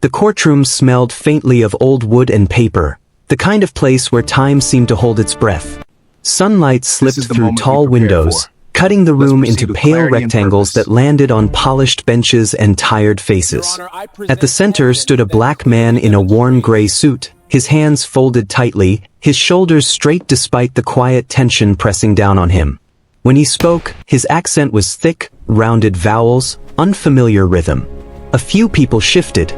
The courtroom smelled faintly of old wood and paper, the kind of place where time seemed to hold its breath. Sunlight slipped through tall windows, cutting the room into pale rectangles that landed on polished benches and tired faces. At the center stood a black man in a worn gray suit, his hands folded tightly, his shoulders straight despite the quiet tension pressing down on him. When he spoke, his accent was thick, rounded vowels, unfamiliar rhythm. A few people shifted,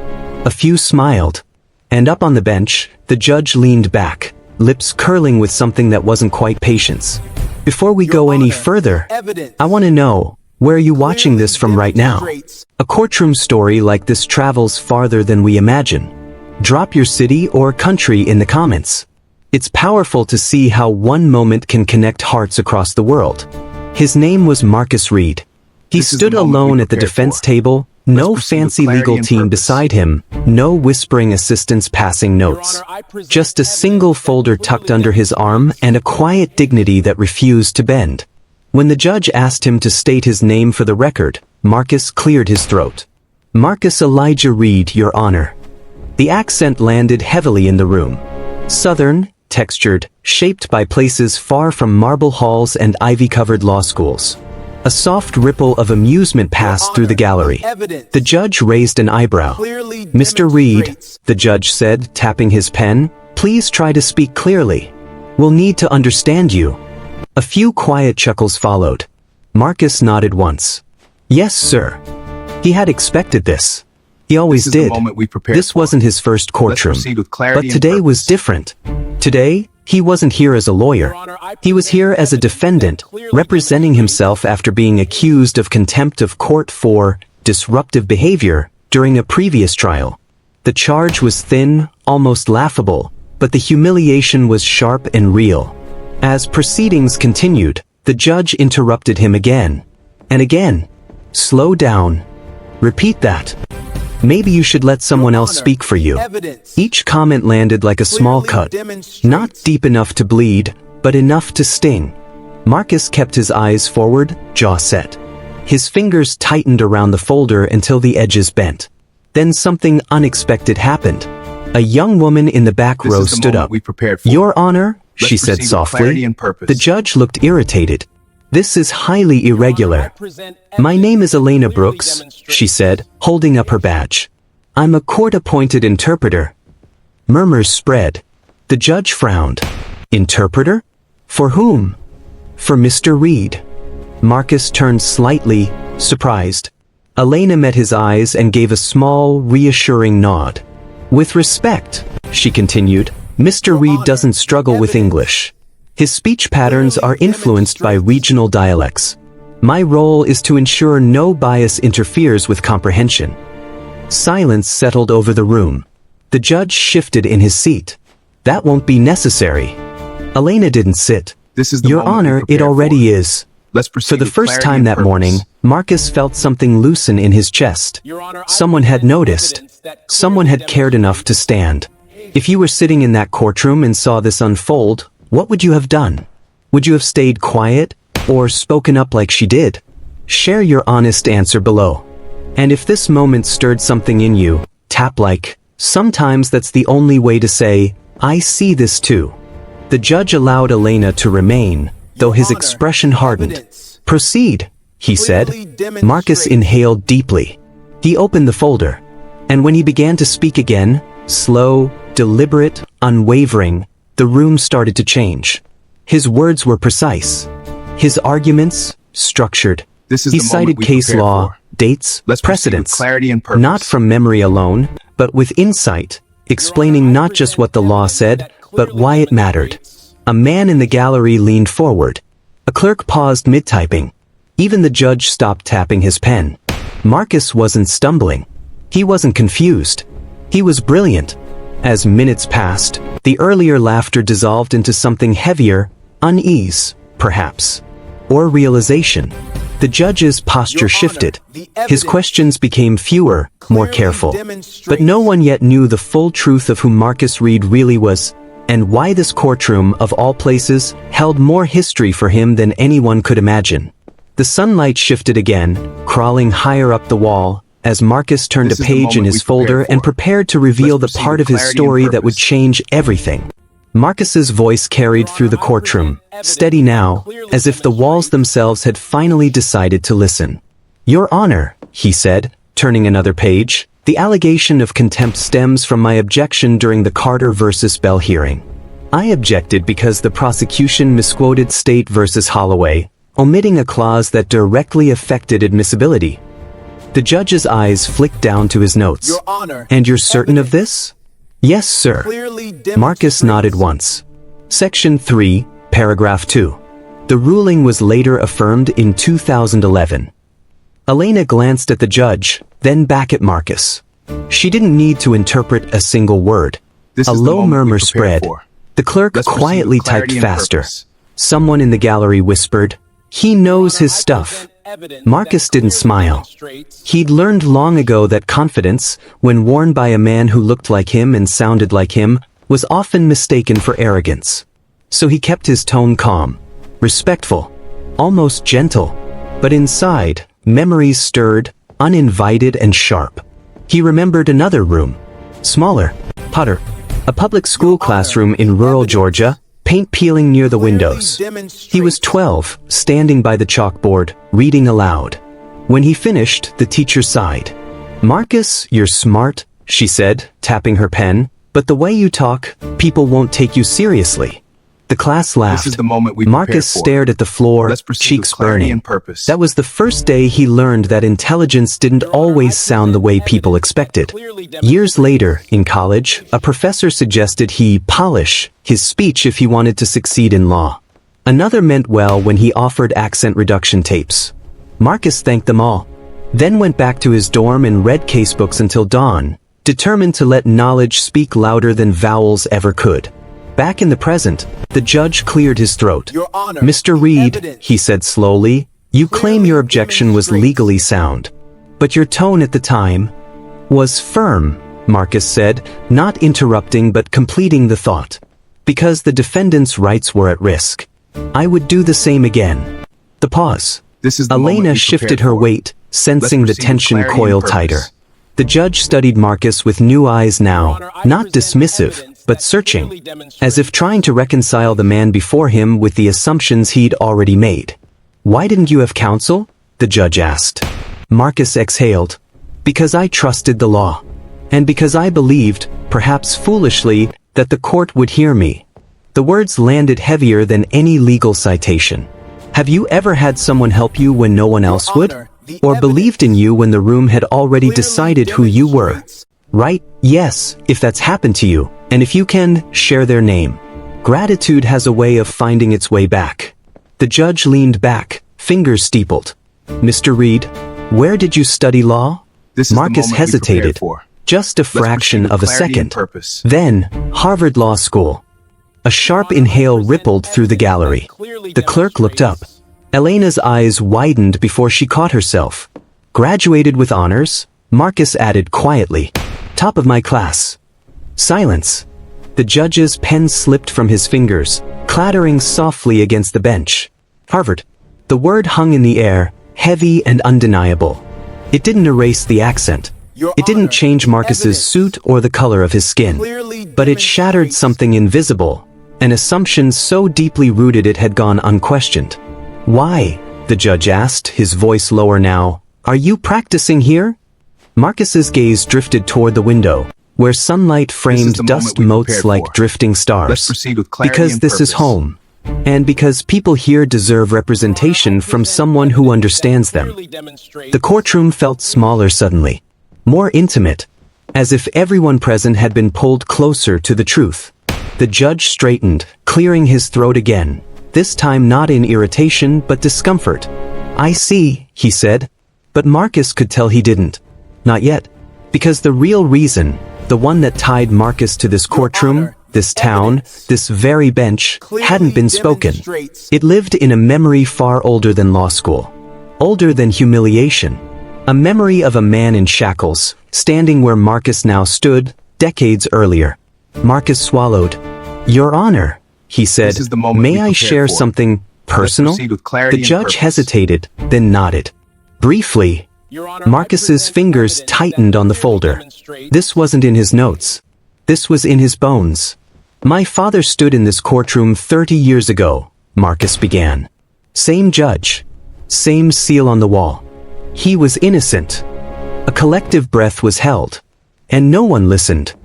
a few smiled. And up on the bench, the judge leaned back, lips curling with something that wasn't quite patience. Before we go any further, I want to know, where are you watching this from right now? A courtroom story like this travels farther than we imagine. Drop your city or country in the comments. It's powerful to see how one moment can connect hearts across the world. His name was Marcus Reed. He stood alone at the defense table, no fancy legal team beside him, no whispering assistants passing notes. Just a single folder tucked under his arm and a quiet dignity that refused to bend. When the judge asked him to state his name for the record, Marcus cleared his throat. Marcus Elijah Reed, Your Honor. The accent landed heavily in the room. Southern, textured, shaped by places far from marble halls and ivy-covered law schools. A soft ripple of amusement passed through the gallery. The judge raised an eyebrow. Mr. Reed, the judge said, tapping his pen, please try to speak clearly. We'll need to understand you. A few quiet chuckles followed. Marcus nodded once. Yes, sir. He had expected this. He always did. This wasn't his first courtroom. But today was different. Today, he wasn't here as a lawyer. He was here as a defendant, representing himself after being accused of contempt of court for disruptive behavior during a previous trial. The charge was thin, almost laughable, but the humiliation was sharp and real. As proceedings continued, the judge interrupted him again and again. Slow down. Repeat that. Maybe you should let someone else speak for you. Each comment landed like a small cut, not deep enough to bleed, but enough to sting. Marcus kept his eyes forward, jaw set. His fingers tightened around the folder until the edges bent. Then something unexpected happened. A young woman in the back row stood up. Your Honor, she said softly. The judge looked irritated. This is highly irregular. My name is Elena Brooks, she said, holding up her badge. I'm a court-appointed interpreter. Murmurs spread. The judge frowned. Interpreter? For whom? For Mr. Reed. Marcus turned slightly, surprised. Elena met his eyes and gave a small, reassuring nod. With respect, she continued, Mr. Reed doesn't struggle with English. His speech patterns are influenced by regional dialects. My role is to ensure no bias interferes with comprehension. Silence settled over the room. The judge shifted in his seat. That won't be necessary. Elena didn't sit. Your Honor, it already is. For the first time that morning, Marcus felt something loosen in his chest. Someone had noticed. Someone had cared enough to stand. If you were sitting in that courtroom and saw this unfold, what would you have done? Would you have stayed quiet, or spoken up like she did? Share your honest answer below. And if this moment stirred something in you, tap like. Sometimes that's the only way to say, I see this too. The judge allowed Elena to remain, though his expression hardened. Proceed, he said. Marcus inhaled deeply. He opened the folder. And when he began to speak again, slow, deliberate, unwavering, the room started to change. His words were precise. His arguments, structured. He cited case law, dates, precedents, not from memory alone, but with insight, explaining not just what the law said, but why it mattered. A man in the gallery leaned forward. A clerk paused mid-typing. Even the judge stopped tapping his pen. Marcus wasn't stumbling. He wasn't confused. He was brilliant. As minutes passed, the earlier laughter dissolved into something heavier, unease, perhaps, or realization. The judge's posture shifted. His questions became fewer, more careful. But no one yet knew the full truth of who Marcus Reed really was, and why this courtroom, of all places, held more history for him than anyone could imagine. The sunlight shifted again, crawling higher up the wall, as Marcus turned a page in his folder and prepared to reveal the part of his story that would change everything. Marcus's voice carried through the courtroom, steady now, as if the walls themselves had finally decided to listen. "Your Honor," he said, turning another page, "the allegation of contempt stems from my objection during the Carter versus Bell hearing. I objected because the prosecution misquoted State versus Holloway, omitting a clause that directly affected admissibility." The judge's eyes flicked down to his notes. "Your Honor, "And you're certain of this?" "Yes, sir." Marcus nodded once. Section 3, Paragraph 2. The ruling was later affirmed in 2011. Elena glanced at the judge, then back at Marcus. She didn't need to interpret a single word. A low murmur spread. The clerk quietly typed faster. Someone in the gallery whispered, "He knows his stuff." Marcus didn't smile. He'd learned long ago that confidence, when worn by a man who looked like him and sounded like him, was often mistaken for arrogance. So he kept his tone calm, respectful, almost gentle. But inside, memories stirred, uninvited and sharp. He remembered another room. Smaller, hotter. A public school classroom in rural Georgia, paint peeling near the windows. He was 12, standing by the chalkboard, reading aloud. When he finished, the teacher sighed. "Marcus, you're smart," she said, tapping her pen, "but the way you talk, people won't take you seriously." The class laughed. This is the moment we Marcus prepared for. stared at the floor, Let's proceed cheeks with clarity burning. and purpose. That was the first day he learned that intelligence didn't always sound the way people expected. Years later, in college, a professor suggested he polish his speech if he wanted to succeed in law. Another meant well when he offered accent reduction tapes. Marcus thanked them all, then went back to his dorm and read casebooks until dawn, determined to let knowledge speak louder than vowels ever could. Back in the present, the judge cleared his throat. "Your Honor, "Mr. Reed," evidence he said slowly, "you claim your objection was legally sound. But your tone at the time was firm," Marcus said, not interrupting but completing the thought. "Because the defendant's rights were at risk. I would do the same again." The pause. This is the moment Elena we shifted prepared her for. weight, sensing the proceed with tension clarity coil and purpose. tighter. The judge studied Marcus with new eyes now, not dismissive, but searching, as if trying to reconcile the man before him with the assumptions he'd already made. "Why didn't you have counsel?" the judge asked. Marcus exhaled. "Because I trusted the law. And because I believed, perhaps foolishly, that the court would hear me." The words landed heavier than any legal citation. Have you ever had someone help you when no one else would? Or believed in you when the room had already decided who you were? Right? Yes, if that's happened to you, and if you can, share their name. Gratitude has a way of finding its way back. The judge leaned back, fingers steepled. "Mr. Reed, where did you study law?" This is Marcus the moment we hesitated, prepared for. just a Let's fraction proceed of with a clarity and second. purpose. Then, Harvard Law School. A sharp inhale rippled through the gallery. The clerk looked up. Elena's eyes widened before she caught herself. "Graduated with honors?" Marcus added quietly. "Top of my class." Silence. The judge's pen slipped from his fingers, clattering softly against the bench. Harvard. The word hung in the air, heavy and undeniable. It didn't erase the accent. It didn't change Marcus's suit or the color of his skin. But it shattered something invisible, an assumption so deeply rooted it had gone unquestioned. "Why?" the judge asked, his voice lower now. "Are you practicing here?" Marcus's gaze drifted toward the window, where sunlight framed the moment dust we motes prepared like for. drifting stars. Let's proceed with clarity Because and this is purpose. home. And because people here deserve representation from someone who understands them. The courtroom felt smaller suddenly, more intimate, as if everyone present had been pulled closer to the truth. The judge straightened, clearing his throat again, this time not in irritation but discomfort. "I see," he said, but Marcus could tell he didn't. Not yet. Because the real reason, the one that tied Marcus to this courtroom, this town, this very bench, hadn't been spoken. It lived in a memory far older than law school. Older than humiliation. A memory of a man in shackles, standing where Marcus now stood, decades earlier. Marcus swallowed. "Your Honor," he said, This is the moment "may we I prepared share for. something personal?" proceed with clarity The and judge purpose. hesitated, then nodded. Briefly, Marcus's fingers tightened on the folder. This wasn't in his notes. This was in his bones. My father stood in this courtroom 30 years ago, Marcus began. Same judge. Same seal on the wall. He was innocent. A collective breath was held. And no one listened.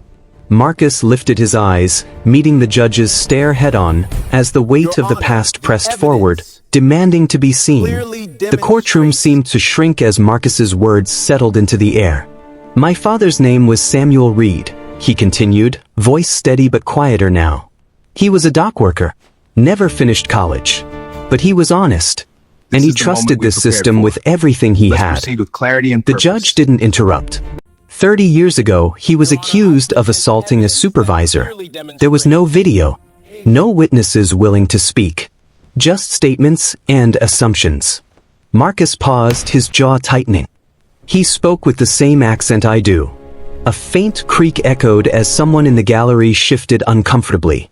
Marcus lifted his eyes, meeting the judge's stare head-on, as the weight of the past pressed forward, demanding to be seen. The courtroom seemed to shrink as Marcus's words settled into the air. My father's name was Samuel Reed, he continued, voice steady but quieter now. He was a dock worker. Never finished college. But he was honest. And he trusted this system with everything he had. The judge didn't interrupt. 30 years ago, he was accused of assaulting a supervisor. There was no video. No witnesses willing to speak. Just statements and assumptions. Marcus paused, his jaw tightening. He spoke with the same accent I do. A faint creak echoed as someone in the gallery shifted uncomfortably.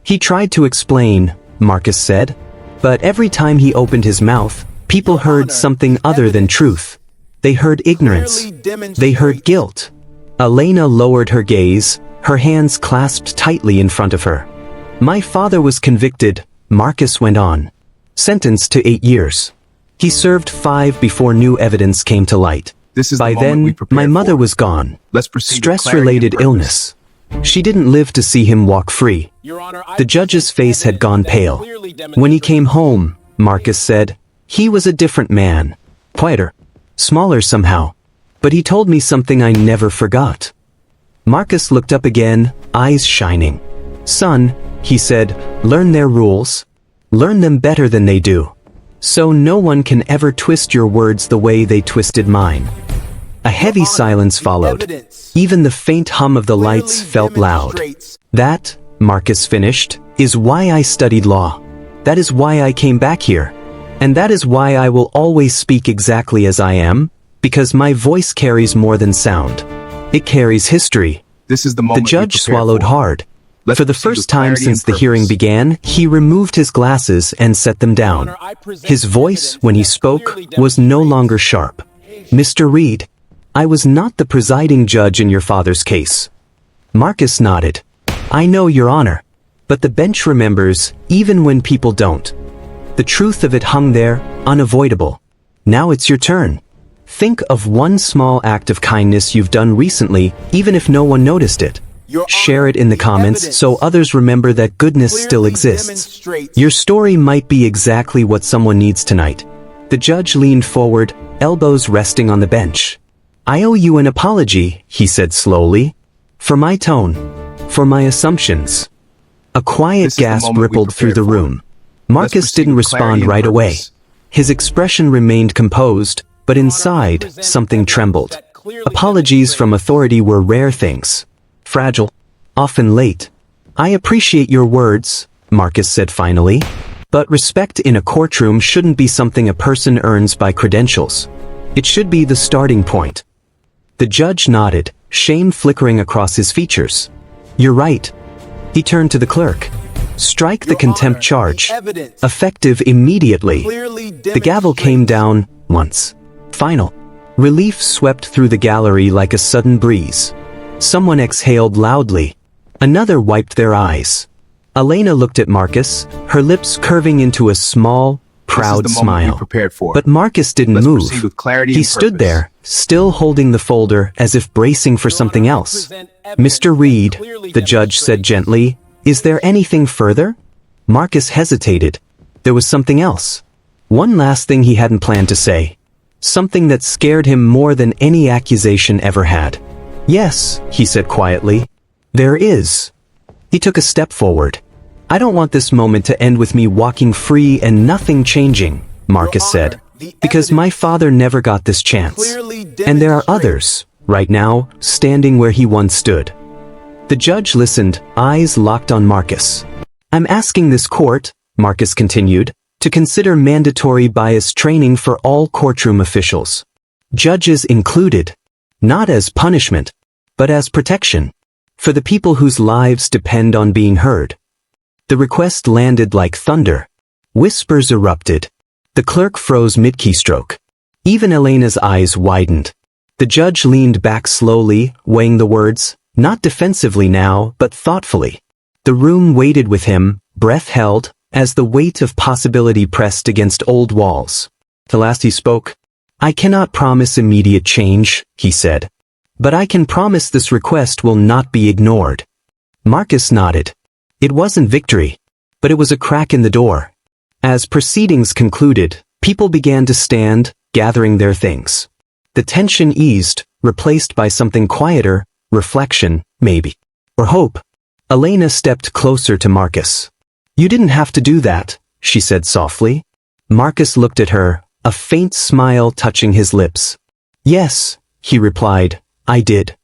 He tried to explain, Marcus said. But every time he opened his mouth, people heard something other than truth. They heard ignorance. They heard guilt. Elena lowered her gaze, her hands clasped tightly in front of her. My father was convicted, Marcus went on. Sentenced to 8 years. He served 5 before new evidence came to light. By then, my mother was gone. Stress-related illness. She didn't live to see him walk free. The judge's face had gone pale. When he came home, Marcus said, he was a different man. Quieter. Smaller somehow. But he told me something I never forgot. Marcus looked up again, eyes shining. Son, he said, learn their rules. Learn them better than they do. So no one can ever twist your words the way they twisted mine. A heavy silence followed. Even the faint hum of the lights felt loud. That, Marcus finished, is why I studied law. That is why I came back here. And that is why I will always speak exactly as I am, because my voice carries more than sound. It carries history. The judge swallowed hard. For the first time since the hearing began, he removed his glasses and set them down. His voice, when he spoke, was no longer sharp. Mr. Reed, I was not the presiding judge in your father's case. Marcus nodded. I know, Your Honor. But the bench remembers, even when people don't. The truth of it hung there, unavoidable. Now it's your turn. Think of one small act of kindness you've done recently, even if no one noticed it. Share it in the comments so others remember that goodness still exists. Your story might be exactly what someone needs tonight. The judge leaned forward, elbows resting on the bench. I owe you an apology, he said slowly. For my tone. For my assumptions. A quiet gasp rippled through the room. Marcus didn't respond right away. His expression remained composed, but inside, something trembled. Apologies from authority were rare things. Fragile. Often late. I appreciate your words, Marcus said finally. But respect in a courtroom shouldn't be something a person earns by credentials. It should be the starting point. The judge nodded, shame flickering across his features. You're right. He turned to the clerk. Strike the contempt charge. Effective immediately. The gavel came down, once. Final. Relief swept through the gallery like a sudden breeze. Someone exhaled loudly. Another wiped their eyes. Elena looked at Marcus, her lips curving into a small, proud smile. But Marcus didn't move. He stood there, still holding the folder as if bracing for something else. Mr. Reed, the judge said gently, is there anything further? Marcus hesitated. There was something else. One last thing he hadn't planned to say. Something that scared him more than any accusation ever had. Yes, he said quietly. There is. He took a step forward. I don't want this moment to end with me walking free and nothing changing, Marcus said. Because my father never got this chance. And there are others, right now, standing where he once stood. The judge listened, eyes locked on Marcus. I'm asking this court, Marcus continued, to consider mandatory bias training for all courtroom officials. Judges included. Not as punishment, but as protection. For the people whose lives depend on being heard. The request landed like thunder. Whispers erupted. The clerk froze mid-keystroke. Even Elena's eyes widened. The judge leaned back slowly, weighing the words, not defensively now, but thoughtfully. The room waited with him, breath held, as the weight of possibility pressed against old walls. The last he spoke, "I cannot promise immediate change," he said. "But I can promise this request will not be ignored." Marcus nodded. It wasn't victory, but it was a crack in the door. As proceedings concluded, people began to stand, gathering their things. The tension eased, replaced by something quieter, reflection, maybe. Or hope. Elena stepped closer to Marcus. "You didn't have to do that," she said softly. Marcus looked at her, a faint smile touching his lips. "Yes," he replied, "I did."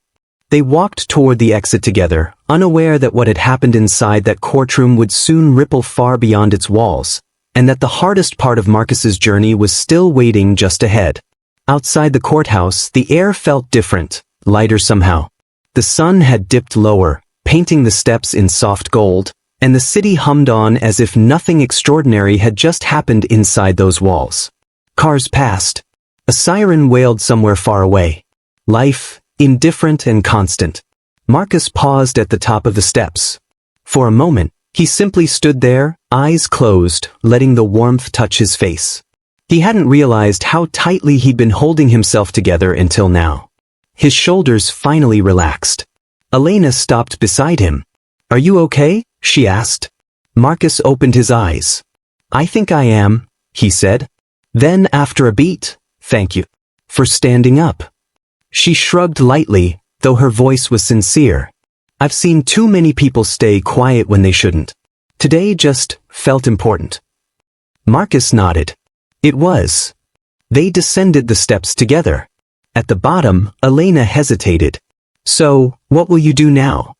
They walked toward the exit together, unaware that what had happened inside that courtroom would soon ripple far beyond its walls, and that the hardest part of Marcus's journey was still waiting just ahead. Outside the courthouse, the air felt different, lighter somehow. The sun had dipped lower, painting the steps in soft gold, and the city hummed on as if nothing extraordinary had just happened inside those walls. Cars passed. A siren wailed somewhere far away. Life, indifferent and constant. Marcus paused at the top of the steps. For a moment, he simply stood there, eyes closed, letting the warmth touch his face. He hadn't realized how tightly he'd been holding himself together until now. His shoulders finally relaxed. Elena stopped beside him. "Are you okay?" she asked. Marcus opened his eyes. "I think I am," he said. Then, after a beat, "Thank you for standing up." She shrugged lightly, though her voice was sincere. "I've seen too many people stay quiet when they shouldn't. Today just felt important." Marcus nodded. It was. They descended the steps together. At the bottom, Elena hesitated. "So, what will you do now?"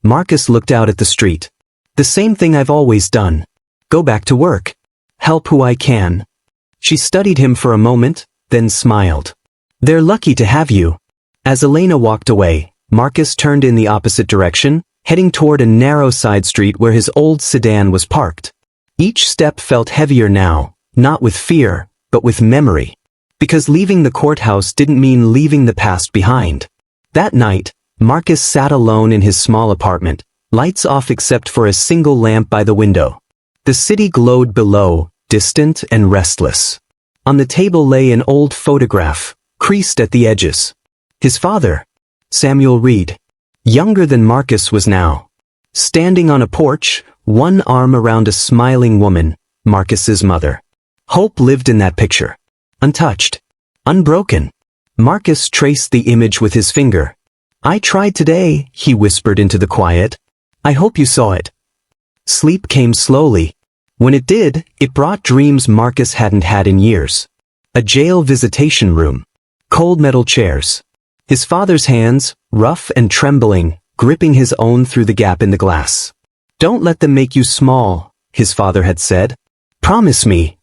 Marcus looked out at the street. "The same thing I've always done. Go back to work. Help who I can." She studied him for a moment, then smiled. "They're lucky to have you." As Elena walked away, Marcus turned in the opposite direction, heading toward a narrow side street where his old sedan was parked. Each step felt heavier now, not with fear, but with memory. Because leaving the courthouse didn't mean leaving the past behind. That night, Marcus sat alone in his small apartment, lights off except for a single lamp by the window. The city glowed below, distant and restless. On the table lay an old photograph, creased at the edges. His father, Samuel Reed, younger than Marcus was now. Standing on a porch, one arm around a smiling woman, Marcus's mother. Hope lived in that picture. Untouched. Unbroken. Marcus traced the image with his finger. "I tried today," he whispered into the quiet. "I hope you saw it." Sleep came slowly. When it did, it brought dreams Marcus hadn't had in years. A jail visitation room. Cold metal chairs. His father's hands, rough and trembling, gripping his own through the gap in the glass. "Don't let them make you small," his father had said. "Promise me."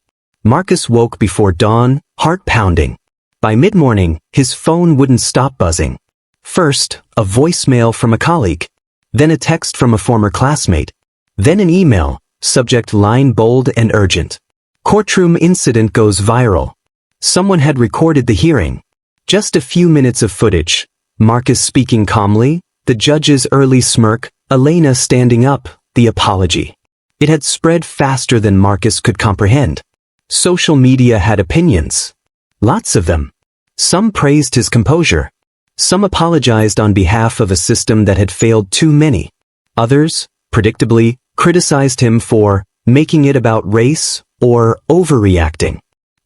Marcus woke before dawn, heart pounding. By mid-morning, his phone wouldn't stop buzzing. First, a voicemail from a colleague. Then a text from a former classmate. Then an email, subject line bold and urgent. Courtroom incident goes viral. Someone had recorded the hearing. Just a few minutes of footage. Marcus speaking calmly, the judge's early smirk, Elena standing up, the apology. It had spread faster than Marcus could comprehend. Social media had opinions. Lots of them. Some praised his composure. Some apologized on behalf of a system that had failed too many. Others, predictably, criticized him for making it about race or overreacting.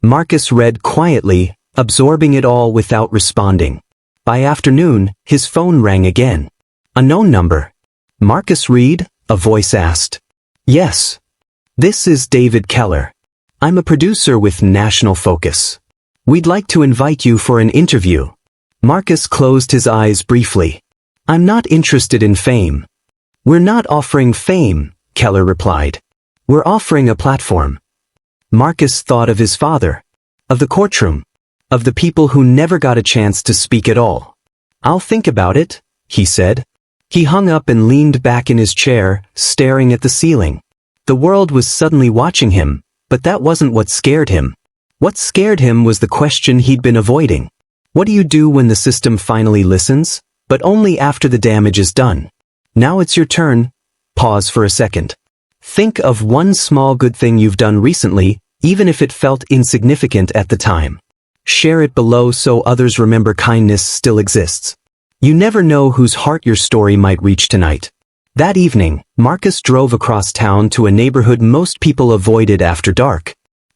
Marcus read quietly, absorbing it all without responding. By afternoon, his phone rang again. A known number. "Marcus Reed?" a voice asked. "Yes. This is David Keller. I'm a producer with National Focus. We'd like to invite you for an interview." Marcus closed his eyes briefly. "I'm not interested in fame." "We're not offering fame," Keller replied. "We're offering a platform." Marcus thought of his father. Of the courtroom. Of the people who never got a chance to speak at all. "I'll think about it," he said. He hung up and leaned back in his chair, staring at the ceiling. The world was suddenly watching him, but that wasn't what scared him. What scared him was the question he'd been avoiding. What do you do when the system finally listens, but only after the damage is done? Now it's your turn. Pause for a second. Think of one small good thing you've done recently, even if it felt insignificant at the time. Share it below so others remember kindness still exists. You never know whose heart your story might reach tonight. That evening, Marcus drove across town to a neighborhood most people avoided after dark.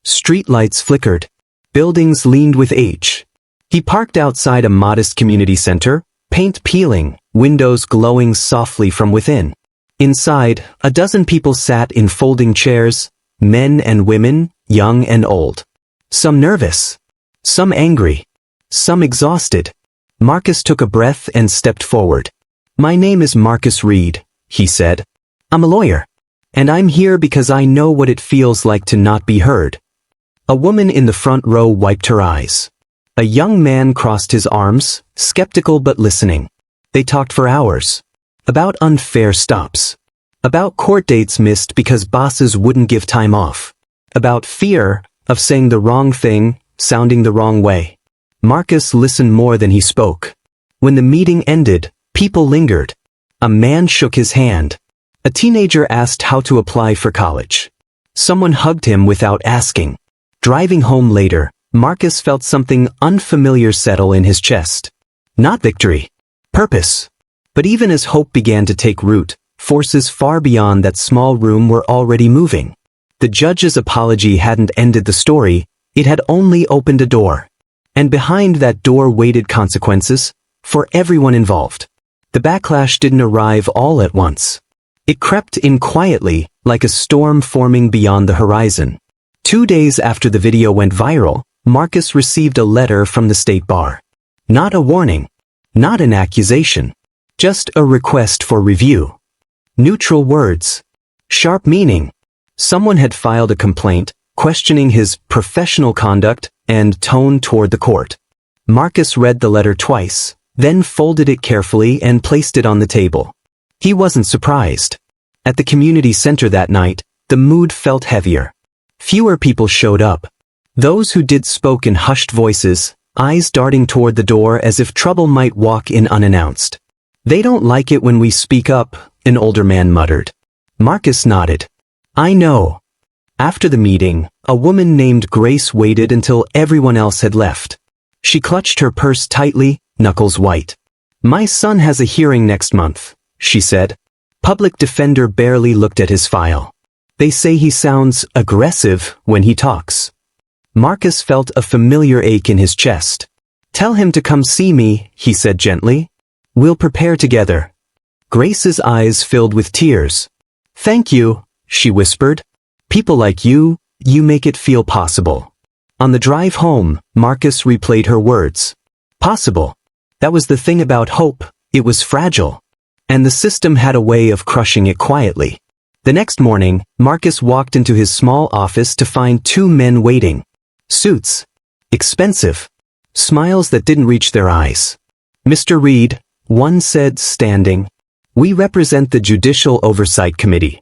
Street lights flickered. Buildings leaned with age. He parked outside a modest community center, paint peeling, windows glowing softly from within. Inside, a dozen people sat in folding chairs, men and women, young and old. Some nervous. Some angry. Some exhausted. Marcus took a breath and stepped forward. "My name is Marcus Reed," he said. "I'm a lawyer. And I'm here because I know what it feels like to not be heard." A woman in the front row wiped her eyes. A young man crossed his arms, skeptical but listening. They talked for hours. About unfair stops. About court dates missed because bosses wouldn't give time off. About fear of saying the wrong thing, sounding the wrong way. Marcus listened more than he spoke. When the meeting ended, people lingered. A man shook his hand. A teenager asked how to apply for college. Someone hugged him without asking. Driving home later, Marcus felt something unfamiliar settle in his chest. Not victory. Purpose. But even as hope began to take root, forces far beyond that small room were already moving. The judge's apology hadn't ended the story, it had only opened a door. And behind that door waited consequences, for everyone involved. The backlash didn't arrive all at once. It crept in quietly, like a storm forming beyond the horizon. 2 days after the video went viral, Marcus received a letter from the state bar. Not a warning. Not an accusation. Just a request for review. Neutral words. Sharp meaning. Someone had filed a complaint, questioning his professional conduct and tone toward the court. Marcus read the letter twice, then folded it carefully and placed it on the table. He wasn't surprised. At the community center that night, the mood felt heavier. Fewer people showed up. Those who did spoke in hushed voices, eyes darting toward the door as if trouble might walk in unannounced. "They don't like it when we speak up," an older man muttered. Marcus nodded. "I know." After the meeting, a woman named Grace waited until everyone else had left. She clutched her purse tightly, knuckles white. "My son has a hearing next month," she said. Public defender barely looked at his file. "They say he sounds aggressive when he talks." Marcus felt a familiar ache in his chest. "Tell him to come see me," he said gently. "We'll prepare together." Grace's eyes filled with tears. "Thank you," she whispered. "People like you make it feel possible." On the drive home, Marcus replayed her words. Possible. That was the thing about hope, it was fragile. And the system had a way of crushing it quietly. The next morning, Marcus walked into his small office to find 2 men waiting. Suits. Expensive. Smiles that didn't reach their eyes. "Mr. Reed," one said, standing. "We represent the Judicial Oversight Committee."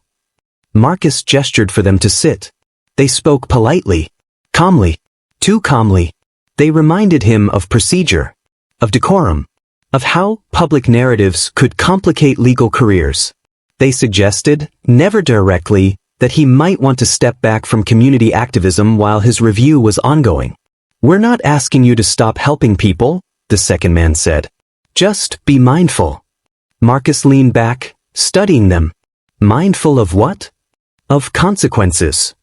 Marcus gestured for them to sit. They spoke politely. Calmly. Too calmly. They reminded him of procedure. Of decorum. Of how public narratives could complicate legal careers. They suggested, never directly, that he might want to step back from community activism while his review was ongoing. "We're not asking you to stop helping people," the second man said. "Just be mindful." Marcus leaned back, studying them. Mindful of what? Of consequences.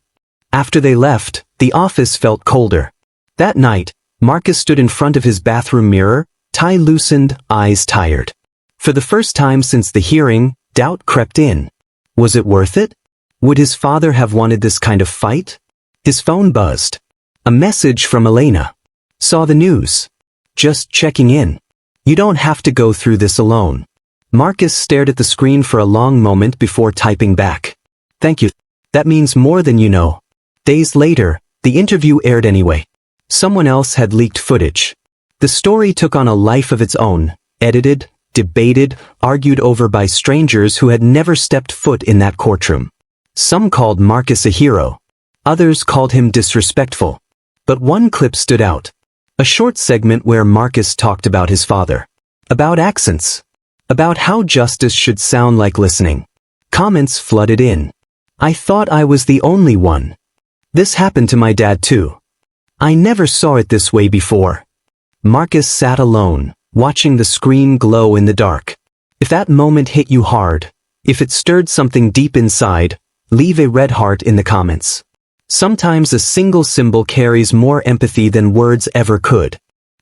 After they left, the office felt colder. That night, Marcus stood in front of his bathroom mirror, tie loosened, eyes tired. For the first time since the hearing, doubt crept in. Was it worth it? Would his father have wanted this kind of fight? His phone buzzed. A message from Elena. "Saw the news. Just checking in. You don't have to go through this alone." Marcus stared at the screen for a long moment before typing back. "Thank you. That means more than you know." Days later, the interview aired anyway. Someone else had leaked footage. The story took on a life of its own, edited, debated, argued over by strangers who had never stepped foot in that courtroom. Some called Marcus a hero. Others called him disrespectful. But one clip stood out. A short segment where Marcus talked about his father. About accents. About how justice should sound like listening. Comments flooded in. I thought I was the only one. This happened to my dad too. I never saw it this way before. Marcus sat alone, watching the screen glow in the dark. If that moment hit you hard, if it stirred something deep inside, leave a red heart in the comments. Sometimes a single symbol carries more empathy than words ever could.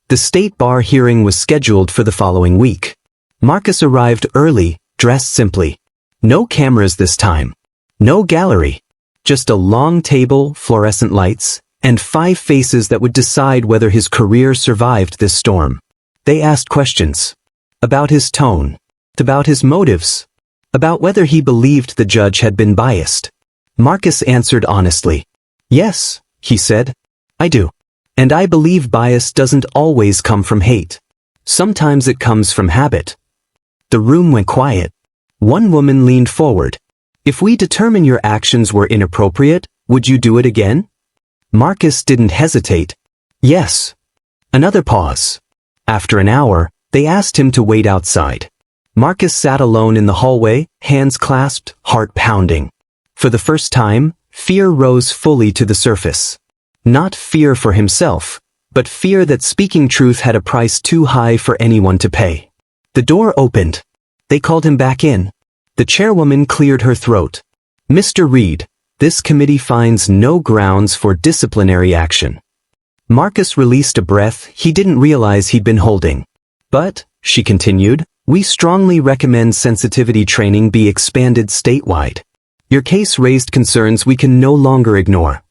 The state bar hearing was scheduled for the following week. Marcus arrived early, dressed simply. No cameras this time. No gallery. Just a long table, fluorescent lights, and 5 faces that would decide whether his career survived this storm. They asked questions. About his tone. About his motives. About whether he believed the judge had been biased. Marcus answered honestly. Yes, he said. I do. And I believe bias doesn't always come from hate. Sometimes it comes from habit. The room went quiet. One woman leaned forward. If we determine your actions were inappropriate, would you do it again? Marcus didn't hesitate. Yes. Another pause. After an hour, they asked him to wait outside. Marcus sat alone in the hallway, hands clasped, heart pounding. For the first time, fear rose fully to the surface. Not fear for himself, but fear that speaking truth had a price too high for anyone to pay. The door opened. They called him back in. The chairwoman cleared her throat. Mr. Reed, this committee finds no grounds for disciplinary action. Marcus released a breath he didn't realize he'd been holding. But, she continued, we strongly recommend sensitivity training be expanded statewide. Your case raised concerns we can no longer ignore.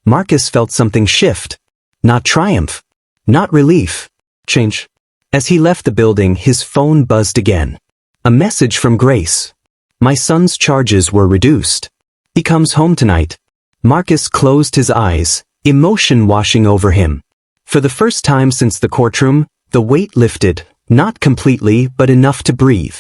Marcus felt something shift. Not triumph. Not relief. Change. As he left the building, his phone buzzed again. A message from Grace. My son's charges were reduced. He comes home tonight. Marcus closed his eyes, emotion washing over him. For the first time since the courtroom, the weight lifted, not completely but enough to breathe.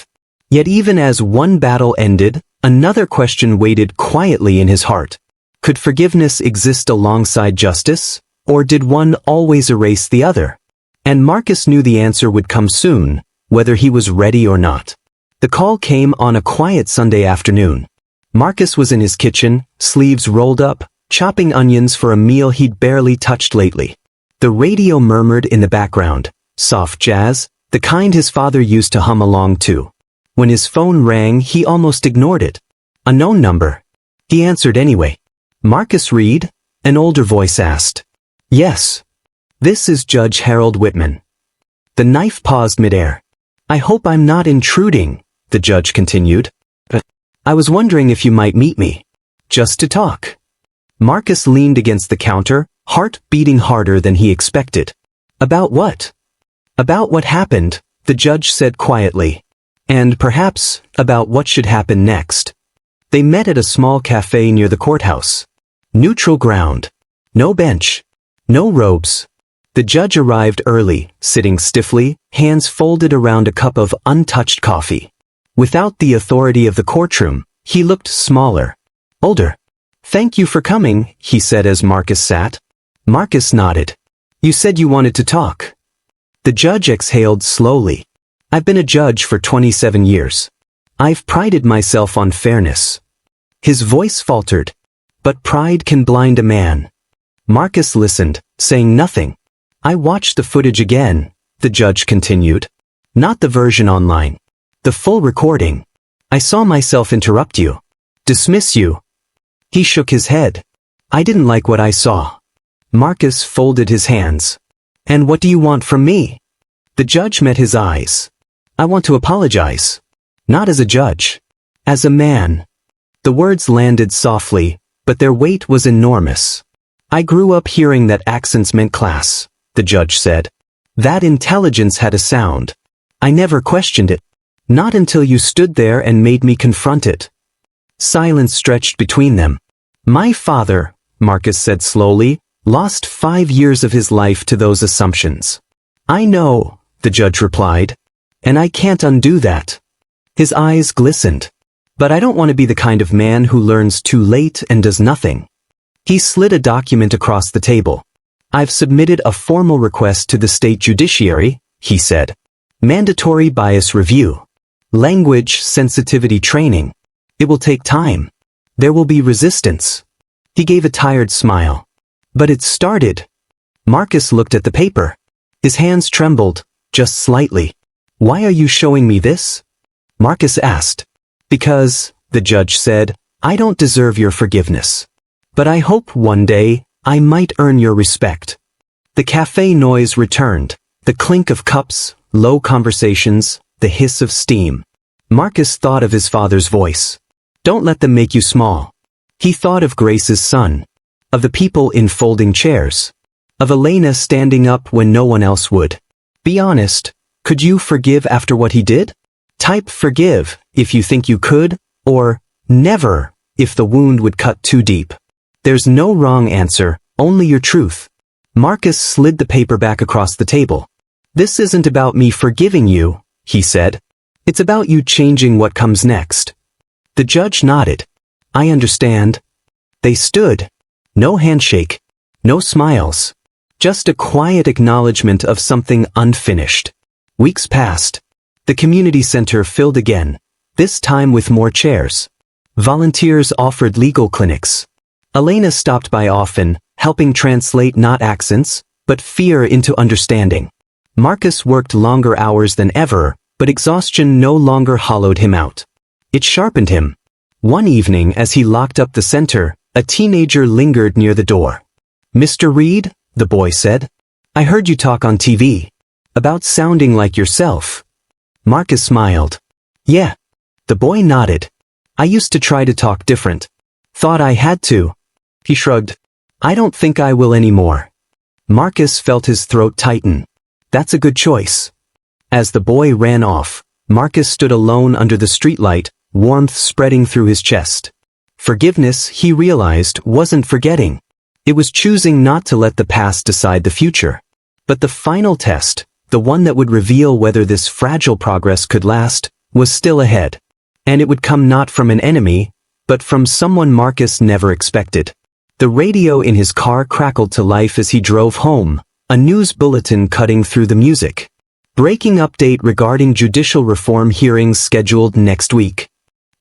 Yet even as one battle ended, another question waited quietly in his heart. Could forgiveness exist alongside justice, or did one always erase the other? And Marcus knew the answer would come soon, whether he was ready or not. The call came on a quiet Sunday afternoon. Marcus was in his kitchen, sleeves rolled up, chopping onions for a meal he'd barely touched lately. The radio murmured in the background, soft jazz, the kind his father used to hum along to. When his phone rang, he almost ignored it. A known number. He answered anyway. Marcus Reed? An older voice asked. Yes. This is Judge Harold Whitman. The knife paused midair. I hope I'm not intruding, the judge continued. I was wondering if you might meet me. Just to talk. Marcus leaned against the counter, heart beating harder than he expected. About what? About what happened, the judge said quietly. And perhaps, about what should happen next. They met at a small cafe near the courthouse. Neutral ground. No bench. No robes. The judge arrived early, sitting stiffly, hands folded around a cup of untouched coffee. Without the authority of the courtroom, he looked smaller. Older. Thank you for coming, he said as Marcus sat. Marcus nodded. You said you wanted to talk. The judge exhaled slowly. I've been a judge for 27 years. I've prided myself on fairness. His voice faltered. But pride can blind a man. Marcus listened, saying nothing. I watched the footage again, the judge continued. Not the version online. The full recording. I saw myself interrupt you. Dismiss you. He shook his head. I didn't like what I saw. Marcus folded his hands. And what do you want from me? The judge met his eyes. I want to apologize. Not as a judge. As a man. The words landed softly, but their weight was enormous. I grew up hearing that accents meant class, the judge said. That intelligence had a sound. I never questioned it. Not until you stood there and made me confront it. Silence stretched between them. My father, Marcus said slowly, lost 5 years of his life to those assumptions. I know, the judge replied. And I can't undo that. His eyes glistened. But I don't want to be the kind of man who learns too late and does nothing. He slid a document across the table. I've submitted a formal request to the state judiciary, he said. Mandatory bias review. Language sensitivity training. It will take time. There will be resistance. He gave a tired smile. But it started. Marcus looked at the paper. His hands trembled, just slightly. Why are you showing me this? Marcus asked. Because, the judge said, I don't deserve your forgiveness. But I hope one day, I might earn your respect. The cafe noise returned. The clink of cups, low conversations, the hiss of steam. Marcus thought of his father's voice. Don't let them make you small. He thought of Grace's son. Of the people in folding chairs. Of Elena standing up when no one else would. Be honest, could you forgive after what he did? Type forgive, if you think you could, or never, if the wound would cut too deep. There's no wrong answer, only your truth. Marcus slid the paper back across the table. This isn't about me forgiving you, he said. It's about you changing what comes next. The judge nodded. I understand. They stood. No handshake. No smiles. Just a quiet acknowledgement of something unfinished. Weeks passed. The community center filled again, this time with more chairs. Volunteers offered legal clinics. Elena stopped by often, helping translate not accents, but fear into understanding. Marcus worked longer hours than ever, but exhaustion no longer hollowed him out. It sharpened him. One evening as he locked up the center, a teenager lingered near the door. Mr. Reed, the boy said, I heard you talk on TV. About sounding like yourself. Marcus smiled. Yeah. The boy nodded. I used to try to talk different. Thought I had to. He shrugged. I don't think I will anymore. Marcus felt his throat tighten. That's a good choice. As the boy ran off, Marcus stood alone under the streetlight, warmth spreading through his chest. Forgiveness, he realized, wasn't forgetting. It was choosing not to let the past decide the future. But the final test, the one that would reveal whether this fragile progress could last, was still ahead. And it would come not from an enemy, but from someone Marcus never expected. The radio in his car crackled to life as he drove home, a news bulletin cutting through the music. Breaking update regarding judicial reform hearings scheduled next week.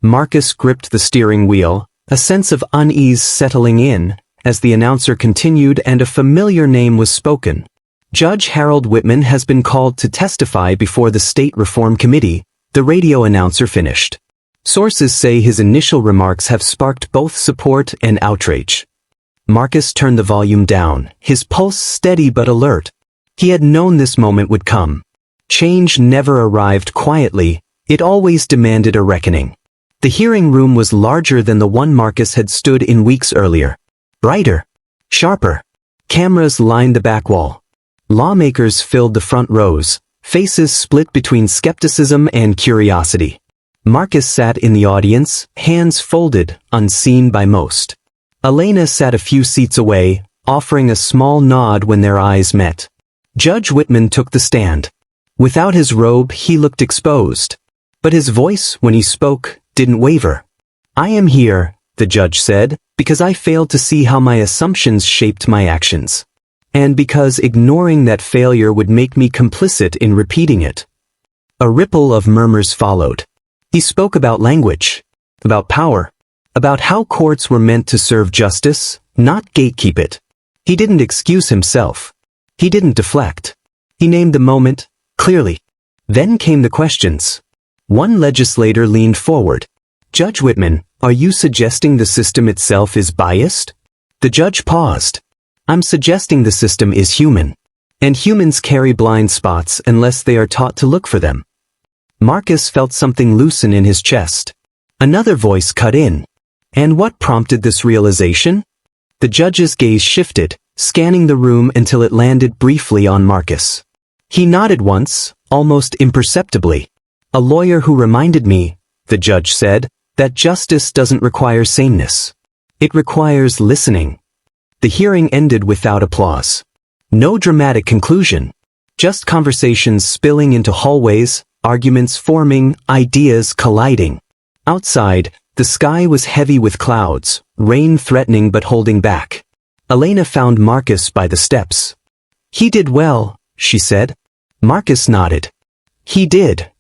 Marcus gripped the steering wheel, a sense of unease settling in, as the announcer continued and a familiar name was spoken. Judge Harold Whitman has been called to testify before the State Reform Committee, the radio announcer finished. Sources say his initial remarks have sparked both support and outrage. Marcus turned the volume down, his pulse steady but alert. He had known this moment would come. Change never arrived quietly, it always demanded a reckoning. The hearing room was larger than the one Marcus had stood in weeks earlier. Brighter. Sharper. Cameras lined the back wall. Lawmakers filled the front rows, faces split between skepticism and curiosity. Marcus sat in the audience, hands folded, unseen by most. Elena sat a few seats away, offering a small nod when their eyes met. Judge Whitman took the stand. Without his robe, he looked exposed. But his voice, when he spoke, didn't waver. I am here, the judge said, because I failed to see how my assumptions shaped my actions. And because ignoring that failure would make me complicit in repeating it. A ripple of murmurs followed. He spoke about language, about power, about how courts were meant to serve justice, not gatekeep it. He didn't excuse himself. He didn't deflect. He named the moment, clearly. Then came the questions. One legislator leaned forward. Judge Whitman, are you suggesting the system itself is biased? The judge paused. I'm suggesting the system is human. And humans carry blind spots unless they are taught to look for them. Marcus felt something loosen in his chest. Another voice cut in. And what prompted this realization? The judge's gaze shifted, scanning the room until it landed briefly on Marcus. He nodded once, almost imperceptibly. A lawyer who reminded me, the judge said, that justice doesn't require sameness. It requires listening. The hearing ended without applause. No dramatic conclusion. Just conversations spilling into hallways, arguments forming, ideas colliding. Outside, the sky was heavy with clouds, rain threatening but holding back. Elena found Marcus by the steps. "He did well," she said. Marcus nodded. "He did."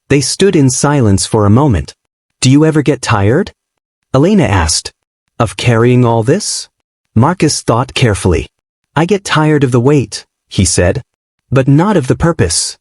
They stood in silence for a moment. "Do you ever get tired?" Elena asked. "Of carrying all this?" Marcus thought carefully. "I get tired of the weight," he said. "But not of the purpose."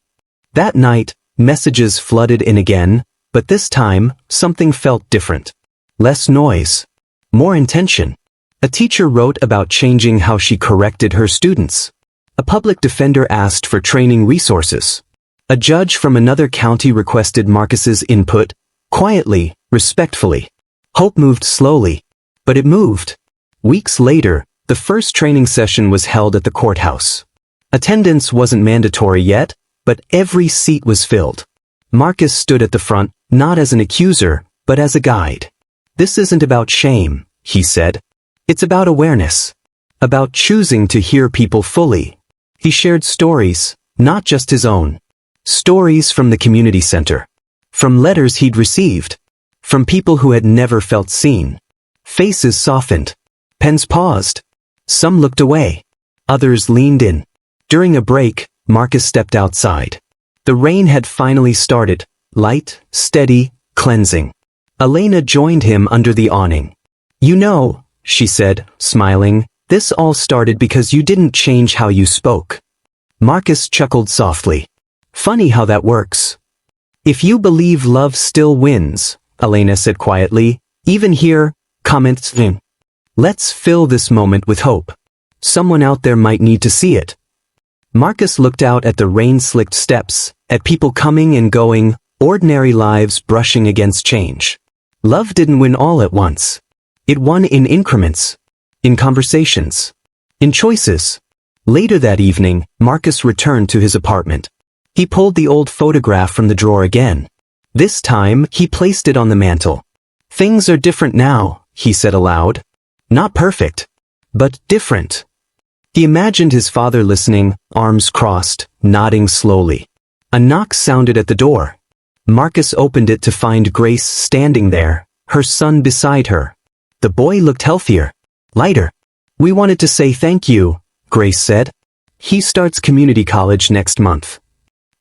That night, messages flooded in again, but this time, something felt different. Less noise. More intention. A teacher wrote about changing how she corrected her students. A public defender asked for training resources. A judge from another county requested Marcus's input, quietly, respectfully. Hope moved slowly, but it moved. Weeks later, the first training session was held at the courthouse. Attendance wasn't mandatory yet, but every seat was filled. Marcus stood at the front, not as an accuser, but as a guide. "This isn't about shame," he said. "It's about awareness. About choosing to hear people fully." He shared stories, not just his own. Stories from the community center. From letters he'd received. From people who had never felt seen. Faces softened. Pens paused. Some looked away. Others leaned in. During a break, Marcus stepped outside. The rain had finally started, light, steady, cleansing. Elena joined him under the awning. "You know," she said, smiling, "this all started because you didn't change how you spoke." Marcus chuckled softly. "Funny how that works." "If you believe love still wins," Elena said quietly, "even here, comments. Let's fill this moment with hope. Someone out there might need to see it." Marcus looked out at the rain-slicked steps, at people coming and going, ordinary lives brushing against change. Love didn't win all at once. It won in increments. In conversations. In choices. Later that evening, Marcus returned to his apartment. He pulled the old photograph from the drawer again. This time, he placed it on the mantel. "Things are different now," he said aloud. "Not perfect, but different." He imagined his father listening, arms crossed, nodding slowly. A knock sounded at the door. Marcus opened it to find Grace standing there, her son beside her. The boy looked healthier, lighter. "We wanted to say thank you," Grace said. "He starts community college next month."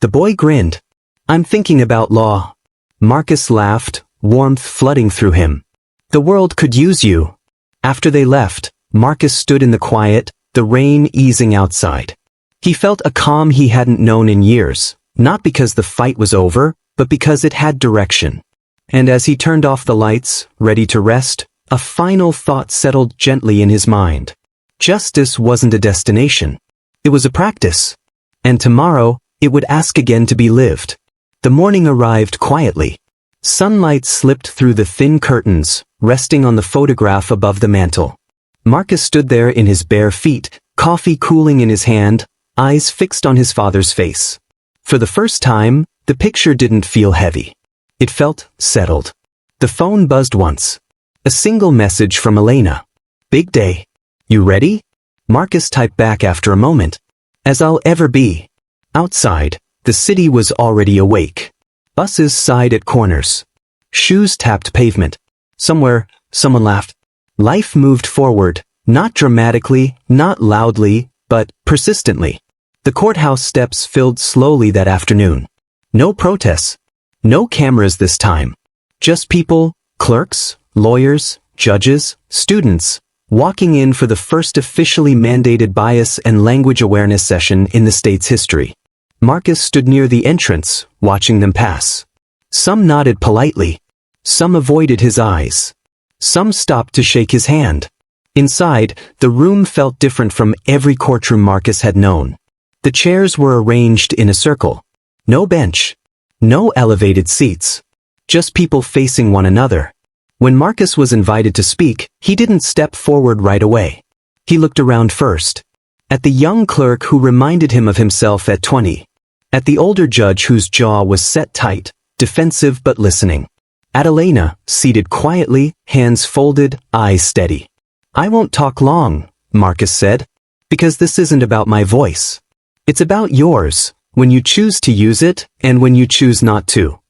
The boy grinned. "I'm thinking about law." Marcus laughed, warmth flooding through him. "The world could use you." After they left, Marcus stood in the quiet, the rain easing outside. He felt a calm he hadn't known in years, not because the fight was over, but because it had direction. And as he turned off the lights, ready to rest, a final thought settled gently in his mind. Justice wasn't a destination. It was a practice. And tomorrow, it would ask again to be lived. The morning arrived quietly. Sunlight slipped through the thin curtains, resting on the photograph above the mantel. Marcus stood there in his bare feet, coffee cooling in his hand, eyes fixed on his father's face. For the first time, the picture didn't feel heavy. It felt settled. The phone buzzed once. A single message from Elena. "Big day. You ready?" Marcus typed back after a moment. "As I'll ever be." Outside, the city was already awake. Buses sighed at corners. Shoes tapped pavement. Somewhere, someone laughed. Life moved forward, not dramatically, not loudly, but persistently. The courthouse steps filled slowly that afternoon. No protests. No cameras this time. Just people, clerks, lawyers, judges, students, walking in for the first officially mandated bias and language awareness session in the state's history. Marcus stood near the entrance, watching them pass. Some nodded politely. Some avoided his eyes. Some stopped to shake his hand. Inside, the room felt different from every courtroom Marcus had known. The chairs were arranged in a circle. No bench. No elevated seats. Just people facing one another. When Marcus was invited to speak, he didn't step forward right away. He looked around first. At the young clerk who reminded him of himself at 20. At the older judge whose jaw was set tight, defensive but listening. At Elena, seated quietly, hands folded, eyes steady. "I won't talk long," Marcus said, "because this isn't about my voice. It's about yours, when you choose to use it, and when you choose not to."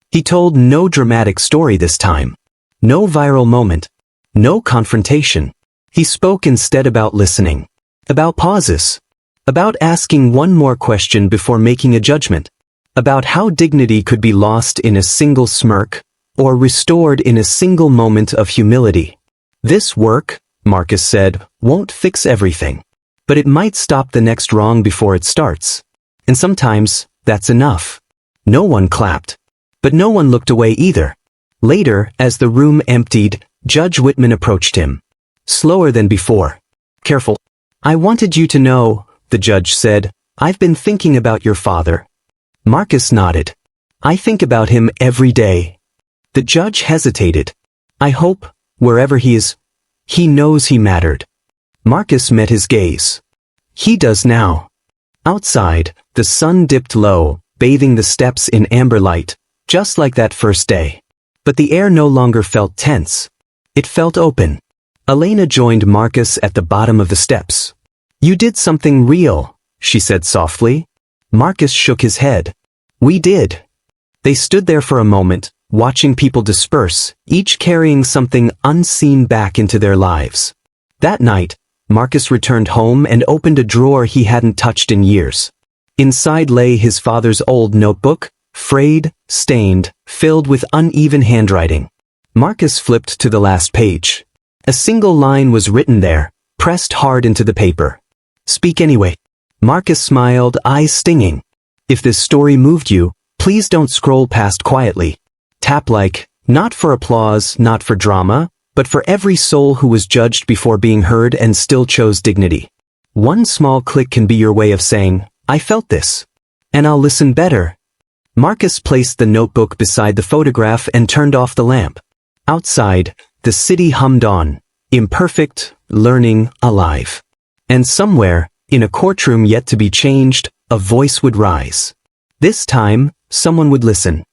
He told no dramatic story this time. No viral moment. No confrontation. He spoke instead about listening. About pauses. About asking one more question before making a judgment. About how dignity could be lost in a single smirk, or restored in a single moment of humility. This work, Marcus said, won't fix everything. But it might stop the next wrong before it starts. And sometimes, that's enough. No one clapped. But no one looked away either. Later, as the room emptied, Judge Whitman approached him. Slower than before. Careful. I wanted you to know, the judge said, I've been thinking about your father. Marcus nodded. I think about him every day. The judge hesitated. I hope, wherever he is, he knows he mattered. Marcus met his gaze. He does now. Outside, the sun dipped low, bathing the steps in amber light, just like that first day. But the air no longer felt tense. It felt open. Elena joined Marcus at the bottom of the steps. You did something real, she said softly. Marcus shook his head. We did. They stood there for a moment, watching people disperse, each carrying something unseen back into their lives. That night, Marcus returned home and opened a drawer he hadn't touched in years. Inside lay his father's old notebook, frayed, stained, filled with uneven handwriting. Marcus flipped to the last page. A single line was written there, pressed hard into the paper. Speak anyway. Marcus smiled, eyes stinging. If this story moved you, please don't scroll past quietly. Tap like, not for applause, not for drama, but for every soul who was judged before being heard and still chose dignity. One small click can be your way of saying, I felt this. And I'll listen better. Marcus placed the notebook beside the photograph and turned off the lamp. Outside, the city hummed on, imperfect, learning, alive. And somewhere, in a courtroom yet to be changed, a voice would rise. This time, someone would listen.